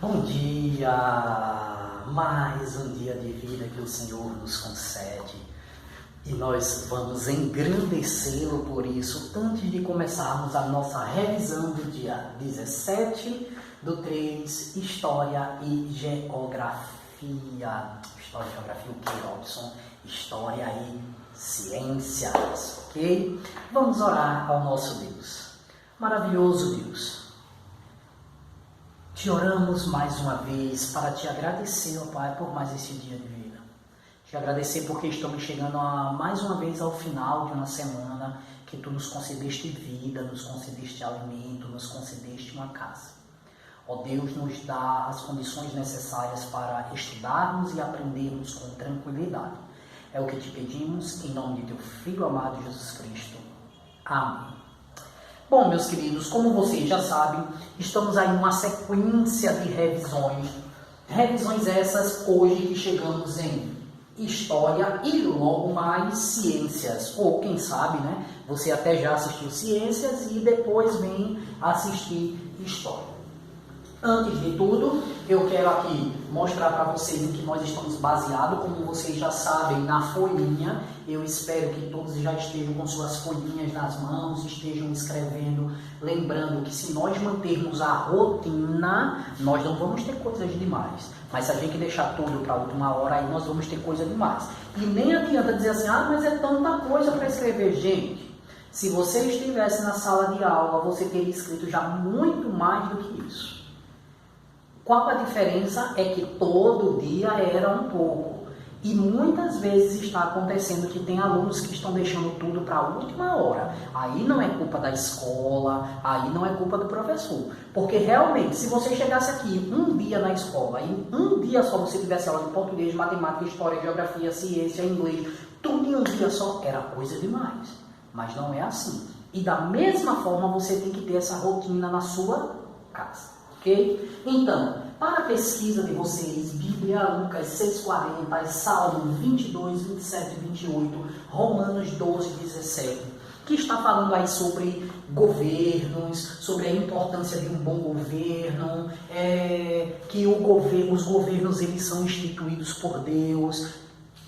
Bom dia! Mais um dia de vida que o Senhor nos concede e nós vamos engrandecê-lo por isso antes de começarmos a nossa revisão do dia 17 do 3, História e Geografia. História e Geografia, o que, Robson? História e Ciências, ok? Vamos orar ao nosso Deus. Maravilhoso Deus. Te oramos mais uma vez para te agradecer, ó Pai, por mais esse dia de vida. Te agradecer porque estamos chegando mais uma vez ao final de uma semana que Tu nos concedeste vida, nos concedeste alimento, nos concedeste uma casa. Ó Deus, nos dá as condições necessárias para estudarmos e aprendermos com tranquilidade. É o que te pedimos em nome de Teu Filho amado Jesus Cristo. Amém. Bom, meus queridos, como vocês já sabem, estamos aí numa sequência de revisões. Revisões essas hoje que chegamos em História e logo mais Ciências. Ou quem sabe, né? Você até já assistiu Ciências e depois vem assistir História. Antes de tudo, eu quero aqui mostrar para vocês em que nós estamos baseados, como vocês já sabem, na folhinha. Eu espero que todos já estejam com suas folhinhas nas mãos, estejam escrevendo, lembrando que se nós mantermos a rotina, nós não vamos ter coisas demais. Mas se a gente deixar tudo para a última hora, aí nós vamos ter coisa demais. E nem adianta dizer assim, mas é tanta coisa para escrever, gente. Se você estivesse na sala de aula, você teria escrito já muito mais do que isso. Qual a diferença? É que todo dia era um pouco. E muitas vezes está acontecendo que tem alunos que estão deixando tudo para a última hora. Aí não é culpa da escola, aí não é culpa do professor. Porque realmente, se você chegasse aqui um dia na escola, e um dia só você tivesse aula de português, matemática, história, geografia, ciência, inglês, tudo em um dia só, era coisa demais. Mas não é assim. E da mesma forma você tem que ter essa rotina na sua casa. Okay? Então, para a pesquisa de vocês, Bíblia, Lucas 6,40, Salmo 22, 27 e 28, Romanos 12, 17, que está falando aí sobre governos, sobre a importância de um bom governo, que os governos eles são instituídos por Deus,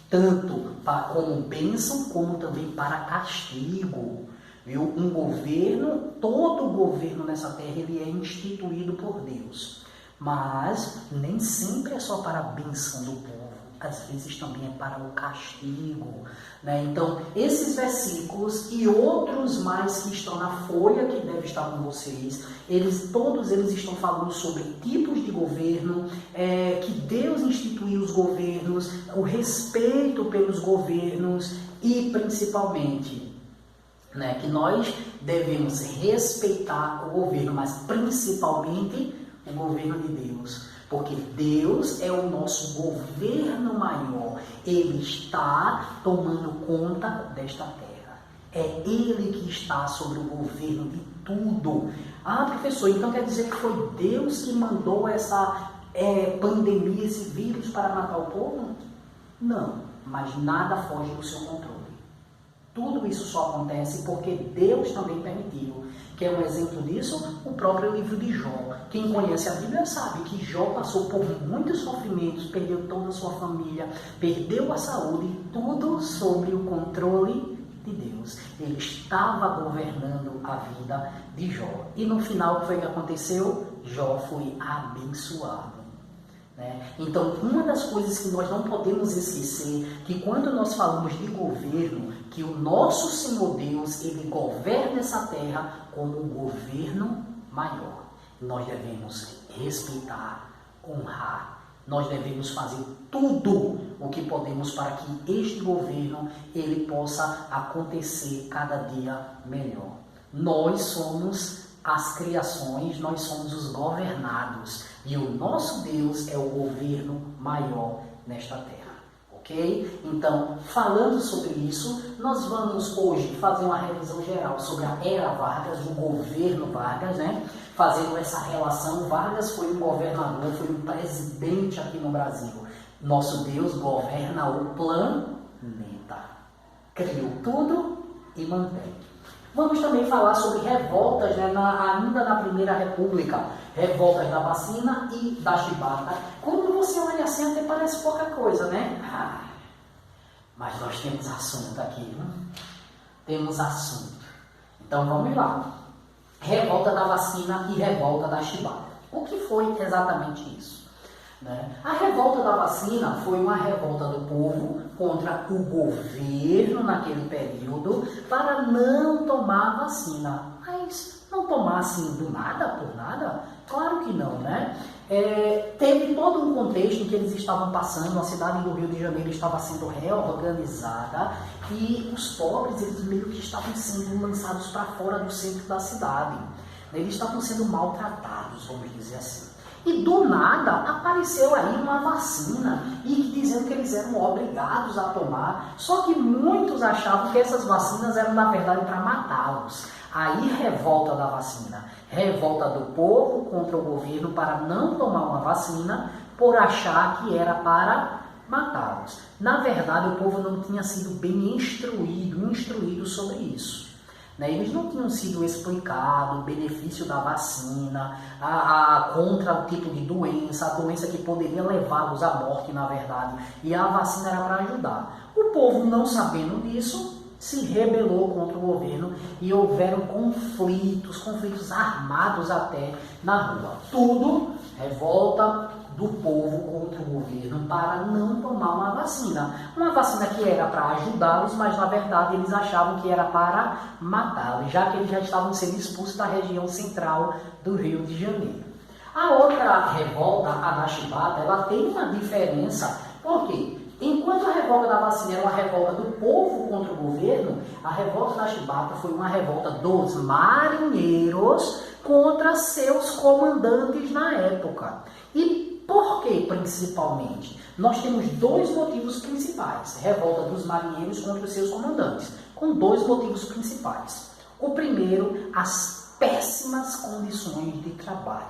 tanto como bênção, como também para castigo. Viu? Um governo, todo governo nessa terra, ele é instituído por Deus. Mas nem sempre é só para a bênção do povo. Às vezes também é para o castigo. Né? Então, esses versículos e outros mais que estão na folha, que deve estar com vocês, todos eles estão falando sobre tipos de governo, que Deus instituiu os governos, o respeito pelos governos e, principalmente, que nós devemos respeitar o governo, mas principalmente o governo de Deus, porque Deus é o nosso governo maior, Ele está tomando conta desta terra, é Ele que está sobre o governo de tudo. Professor, então quer dizer que foi Deus que mandou essa pandemia, esse vírus para matar o povo? Não, mas nada foge do seu controle. Tudo isso só acontece porque Deus também permitiu. Que é um exemplo disso, o próprio livro de Jó. Quem conhece a Bíblia sabe que Jó passou por muitos sofrimentos, perdeu toda a sua família, perdeu a saúde, tudo sob o controle de Deus. Ele estava governando a vida de Jó. E no final, o que foi que aconteceu? Jó foi abençoado. Então, uma das coisas que nós não podemos esquecer, que quando nós falamos de governo, que o nosso Senhor Deus, Ele governa essa terra como um governo maior. Nós devemos respeitar, honrar, nós devemos fazer tudo o que podemos para que este governo, ele possa acontecer cada dia melhor. Nós somos as criações, nós somos os governados. E o nosso Deus é o governo maior nesta terra, ok? Então, falando sobre isso, nós vamos hoje fazer uma revisão geral sobre a era Vargas, o governo Vargas, Fazendo essa relação, Vargas foi um governador, foi um presidente aqui no Brasil. Nosso Deus governa o planeta, criou tudo e mantém. Vamos também falar sobre revoltas, né, ainda na Primeira República, revoltas da vacina e da chibata. Quando você olha assim, até parece pouca coisa, né? Mas nós temos assunto aqui, né? Temos assunto. Então vamos lá. Revolta da vacina e revolta da chibata. O que foi exatamente isso? Né? A revolta da vacina foi uma revolta do povo contra o governo naquele período para não tomar a vacina. Mas não tomar assim do nada, por nada? Claro que não, né? Teve todo um contexto em que eles estavam passando, a cidade do Rio de Janeiro estava sendo reorganizada e os pobres, eles meio que estavam sendo lançados para fora do centro da cidade. Eles estavam sendo maltratados, vamos dizer assim. E do nada apareceu aí uma vacina e dizendo que eles eram obrigados a tomar, só que muitos achavam que essas vacinas eram na verdade para matá-los. Aí revolta da vacina, revolta do povo contra o governo para não tomar uma vacina por achar que era para matá-los. Na verdade o povo não tinha sido bem instruído sobre isso. Eles não tinham sido explicado o benefício da vacina, contra o tipo de doença, a doença que poderia levá-los à morte, na verdade, e a vacina era para ajudar. O povo, não sabendo disso, se rebelou contra o governo e houveram conflitos armados até na rua. Tudo revolta do povo contra o governo para não tomar uma vacina. Uma vacina que era para ajudá-los, mas na verdade eles achavam que era para matá-los, já que eles já estavam sendo expulsos da região central do Rio de Janeiro. A outra revolta, a da chibata, ela tem uma diferença, porque enquanto a revolta da vacina era uma revolta do povo contra o governo, a revolta da chibata foi uma revolta dos marinheiros contra seus comandantes na época. E por que, principalmente? Nós temos dois motivos principais. Revolta dos marinheiros contra os seus comandantes, com dois motivos principais. O primeiro, as péssimas condições de trabalho.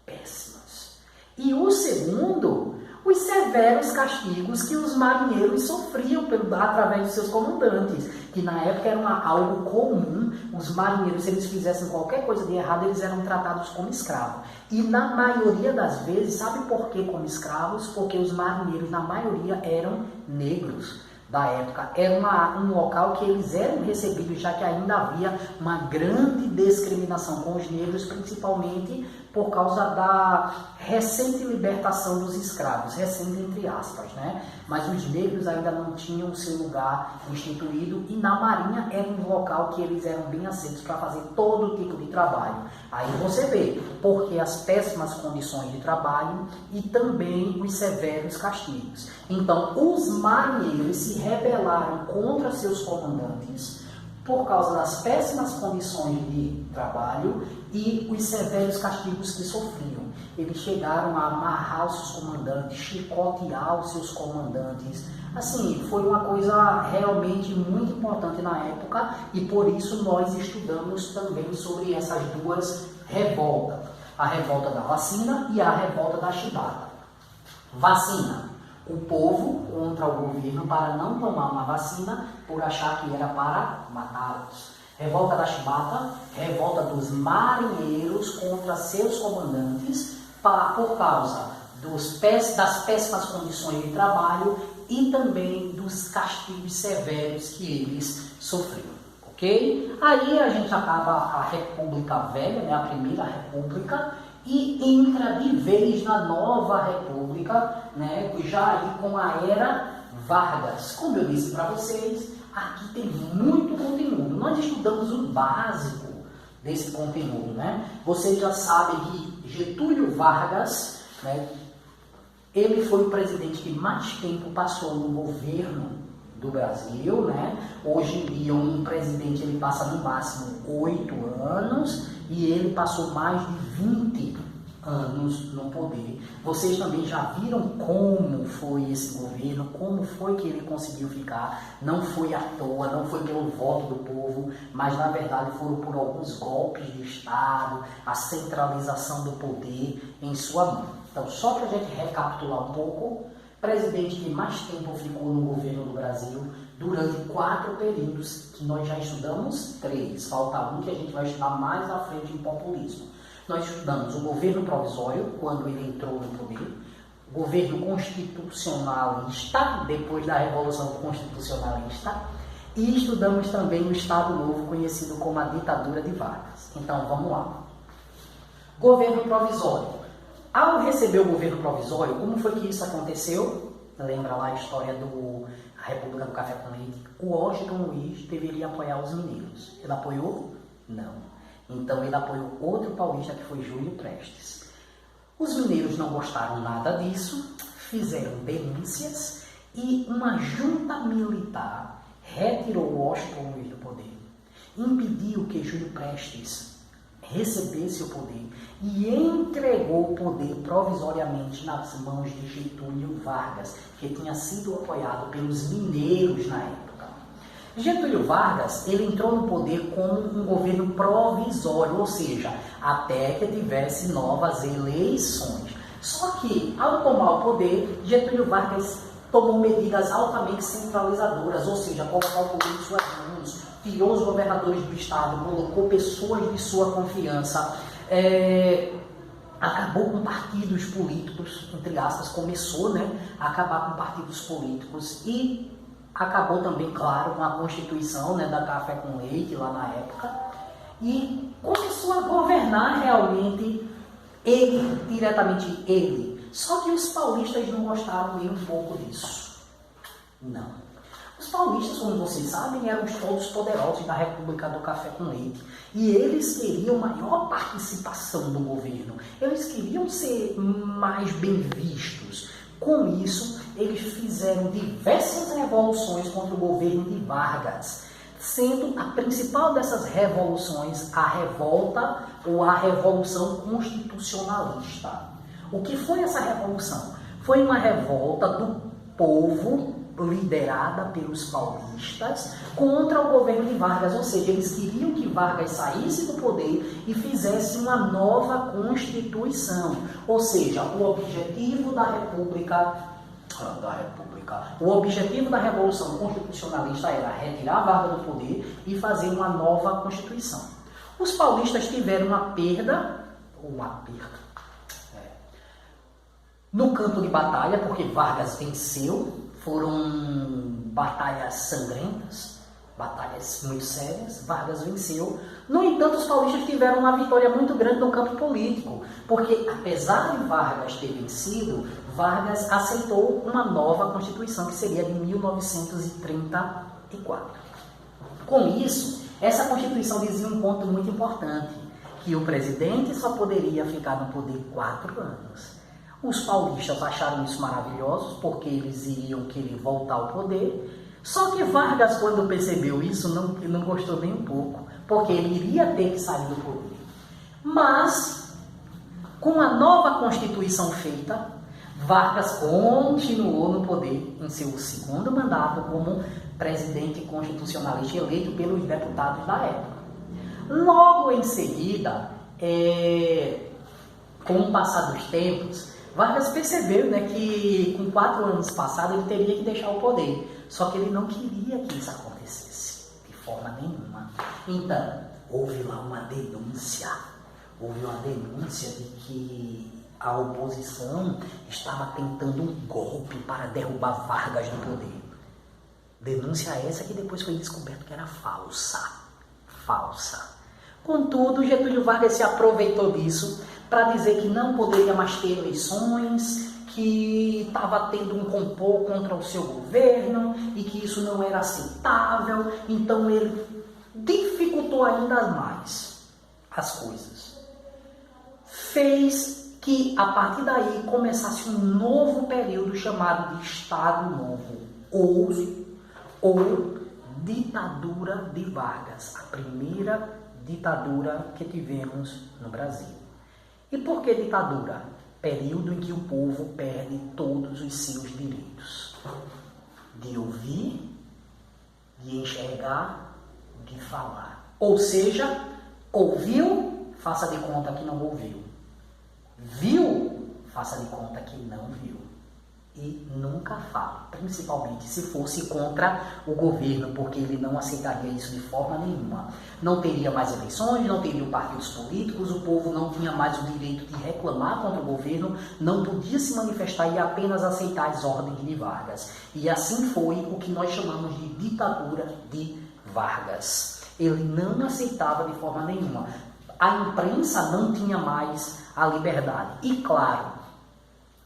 Péssimas. E o segundo, os severos castigos que os marinheiros sofriam através de seus comandantes, que na época era algo comum. Os marinheiros, se eles fizessem qualquer coisa de errado, eles eram tratados como escravos. E na maioria das vezes, sabe por que como escravos? Porque os marinheiros, na maioria, eram negros da época. Era um local que eles eram recebidos, já que ainda havia uma grande discriminação com os negros, principalmente por causa da recente libertação dos escravos, recente entre aspas, né? Mas os negros ainda não tinham seu lugar instituído e na marinha era um local que eles eram bem aceitos para fazer todo tipo de trabalho. Aí você vê, porque as péssimas condições de trabalho e também os severos castigos. Então, os marinheiros se rebelaram contra seus comandantes por causa das péssimas condições de trabalho e os severos castigos que sofriam. Eles chegaram a amarrar os seus comandantes, chicotear os seus comandantes. Assim, foi uma coisa realmente muito importante na época e por isso nós estudamos também sobre essas duas revoltas. A revolta da vacina e a revolta da chibata. Vacina. O povo contra o governo para não tomar uma vacina por achar que era para matá-los. Revolta da chibata, revolta dos marinheiros contra seus comandantes por causa das péssimas condições de trabalho e também dos castigos severos que eles sofriam. Ok? Aí a gente acaba a República Velha, né, a Primeira República, e entra de vez na Nova República, né, já aí com a Era Vargas. Como eu disse para vocês, aqui tem muito conteúdo. Nós estudamos o básico desse conteúdo, né? Vocês já sabem que Getúlio Vargas, né, ele foi o presidente que mais tempo passou no governo do Brasil, né? Hoje em dia um presidente ele passa no máximo 8 anos e ele passou mais de 20 anos no poder. Vocês também já viram como foi esse governo, como foi que ele conseguiu ficar. Não foi à toa, não foi pelo voto do povo, mas na verdade foram por alguns golpes de Estado, a centralização do poder em sua mão. Então, só para a gente recapitular um pouco, presidente que mais tempo ficou no governo do Brasil, durante 4 períodos, que nós já estudamos 3, falta um que a gente vai estudar mais à frente em populismo. Nós estudamos o governo provisório, quando ele entrou no poder, o governo constitucionalista, depois da Revolução Constitucionalista, e estudamos também o Estado Novo, conhecido como a ditadura de Vargas. Então, vamos lá. Governo provisório. Ao receber o governo provisório, como foi que isso aconteceu? Lembra lá a história da República do Café com Leite? O Washington Luiz deveria apoiar os mineiros. Ele apoiou? Não. Então ele apoiou outro paulista, que foi Júlio Prestes. Os mineiros não gostaram nada disso, fizeram denúncias e uma junta militar retirou Washington Luiz do poder, impediu que Júlio Prestes recebesse o poder e entregou o poder provisoriamente nas mãos de Getúlio Vargas, que tinha sido apoiado pelos mineiros na época. Getúlio Vargas, ele entrou no poder como um governo provisório, ou seja, até que tivesse novas eleições. Só que, ao tomar o poder, Getúlio Vargas tomou medidas altamente centralizadoras, ou seja, colocou o poder em suas mãos, tirou os governadores do estado, colocou pessoas de sua confiança, acabou com partidos políticos, entre aspas, começou, a acabar com partidos políticos e acabou também, claro, com a Constituição, da Café com Leite, lá na época, e começou a governar realmente diretamente ele. Só que os paulistas não gostaram nem um pouco disso. Não. Os paulistas, como vocês sabem, eram todos poderosos da República do Café com Leite. E eles queriam maior participação no governo. Eles queriam ser mais bem vistos. Com isso, eles fizeram diversas revoluções contra o governo de Vargas, sendo a principal dessas revoluções a revolta ou a Revolução Constitucionalista. O que foi essa revolução? Foi uma revolta do povo, liderada pelos paulistas, contra o governo de Vargas, ou seja, eles queriam que Vargas saísse do poder e fizesse uma nova Constituição, ou seja, o objetivo da o objetivo da Revolução Constitucionalista era retirar Vargas do poder e fazer uma nova Constituição. Os paulistas tiveram uma perda no campo de batalha, porque Vargas venceu. Foram batalhas sangrentas, batalhas muito sérias. Vargas venceu. No entanto, os paulistas tiveram uma vitória muito grande no campo político, porque apesar de Vargas ter vencido, Vargas aceitou uma nova Constituição, que seria de 1934. Com isso, essa Constituição dizia um ponto muito importante, que o presidente só poderia ficar no poder 4 anos. Os paulistas acharam isso maravilhoso, porque eles iriam querer voltar ao poder. Só que Vargas, quando percebeu isso, não gostou nem um pouco, porque ele iria ter que sair do poder. Mas, com a nova Constituição feita, Vargas continuou no poder em seu segundo mandato como presidente constitucionalista eleito pelos deputados da época. Logo em seguida, com o passar dos tempos, Vargas percebeu que com 4 anos passados ele teria que deixar o poder. Só que ele não queria que isso acontecesse, de forma nenhuma. Então, houve lá uma denúncia. Houve uma denúncia de que a oposição estava tentando um golpe para derrubar Vargas do poder. Denúncia essa que depois foi descoberto que era falsa. Contudo, Getúlio Vargas se aproveitou disso para dizer que não poderia mais ter eleições, que estava tendo um complô contra o seu governo e que isso não era aceitável. Então ele dificultou ainda mais as coisas. Fez que a partir daí começasse um novo período chamado de Estado Novo, ou ditadura de Vargas, a primeira ditadura que tivemos no Brasil. E por que ditadura? Período em que o povo perde todos os seus direitos. De ouvir, de enxergar, de falar. Ou seja, ouviu, faça de conta que não ouviu. Viu, faça de conta que não viu. e nunca fala, principalmente se fosse contra o governo, porque ele não aceitaria isso de forma nenhuma. Não teria mais eleições, não teria partidos políticos, o povo não tinha mais o direito de reclamar contra o governo, não podia se manifestar e apenas aceitar as ordens de Vargas. E assim foi o que nós chamamos de ditadura de Vargas. Ele não aceitava de forma nenhuma. A imprensa não tinha mais a liberdade. E claro,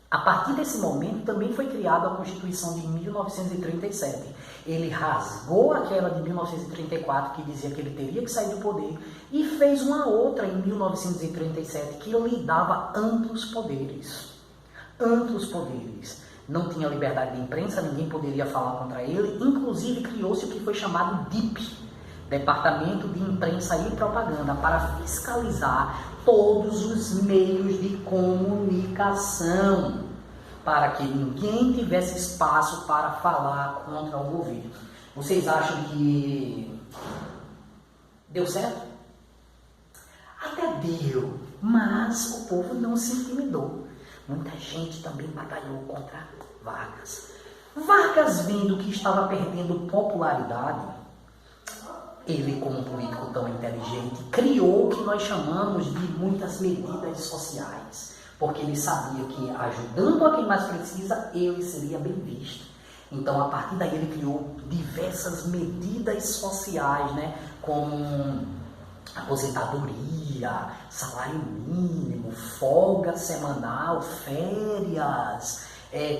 a partir desse momento também foi criada a Constituição de 1937. Ele rasgou aquela de 1934 que dizia que ele teria que sair do poder e fez uma outra em 1937 que lhe dava amplos poderes. Amplos poderes. Não tinha liberdade de imprensa, ninguém poderia falar contra ele. Inclusive criou-se o que foi chamado DIP, Departamento de Imprensa e Propaganda, para fiscalizar todos os meios de comunicação, para que ninguém tivesse espaço para falar contra o governo. Vocês acham que deu certo? Até deu, mas o povo não se intimidou. Muita gente também batalhou contra Vargas. Vargas, vendo que estava perdendo popularidade, ele, como um político tão inteligente, criou o que nós chamamos de muitas medidas sociais, porque ele sabia que, ajudando a quem mais precisa, ele seria bem visto. Então, a partir daí, ele criou diversas medidas sociais, né, como aposentadoria, salário mínimo, folga semanal, férias,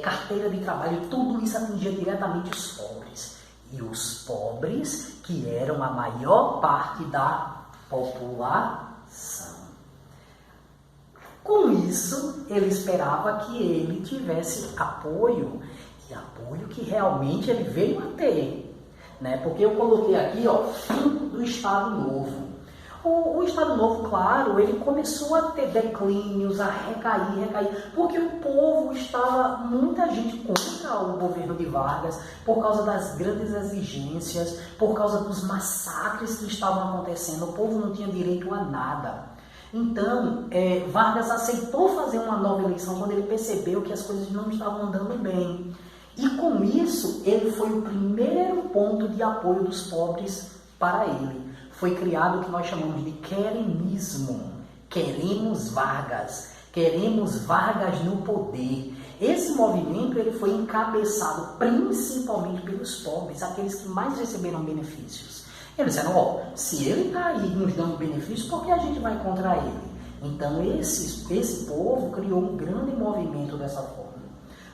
carteira de trabalho. Tudo isso atingia diretamente os pobres. E os pobres, que eram a maior parte da população. Com isso, ele esperava que ele tivesse apoio, e apoio que realmente ele veio a ter, né? Porque eu coloquei aqui, ó, fim do Estado Novo. O Estado Novo, claro, ele começou a ter declínios, a recair, porque o povo estava, muita gente contra o governo de Vargas, por causa das grandes exigências, por causa dos massacres que estavam acontecendo, o povo não tinha direito a nada. Então, Vargas aceitou fazer uma nova eleição quando ele percebeu que as coisas não estavam andando bem. E com isso, ele foi o primeiro ponto de apoio dos pobres para ele. Foi criado o que nós chamamos de queremismo. Queremos Vargas no poder. Esse movimento ele foi encabeçado principalmente pelos pobres, aqueles que mais receberam benefícios. Eles disseram, se ele está aí nos dando benefícios, por que a gente vai contra ele? Então esse povo criou um grande movimento dessa forma.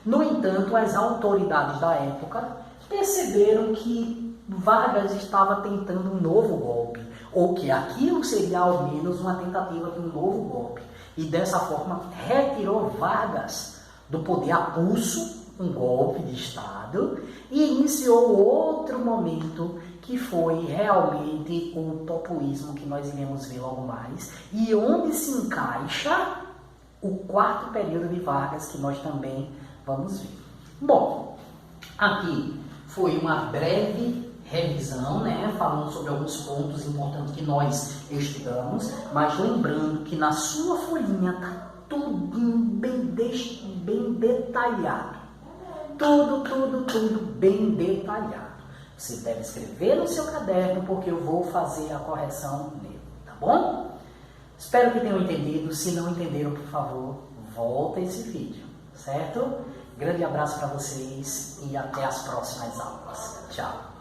No entanto, as autoridades da época perceberam que Vargas estava tentando um novo golpe, ou que aquilo seria ao menos uma tentativa de um novo golpe. E dessa forma retirou Vargas do poder a pulso, um golpe de Estado, e iniciou outro momento que foi realmente o populismo que nós iremos ver logo mais, e onde se encaixa o quarto período de Vargas, que nós também vamos ver. Bom, aqui foi uma breve revisão, né, falando sobre alguns pontos importantes que nós estudamos, mas lembrando que na sua folhinha está tudo bem detalhado. Tudo bem detalhado. Você deve escrever no seu caderno, porque eu vou fazer a correção nele, tá bom? Espero que tenham entendido. Se não entenderam, por favor, volta esse vídeo, certo? Grande abraço para vocês e até as próximas aulas. Tchau!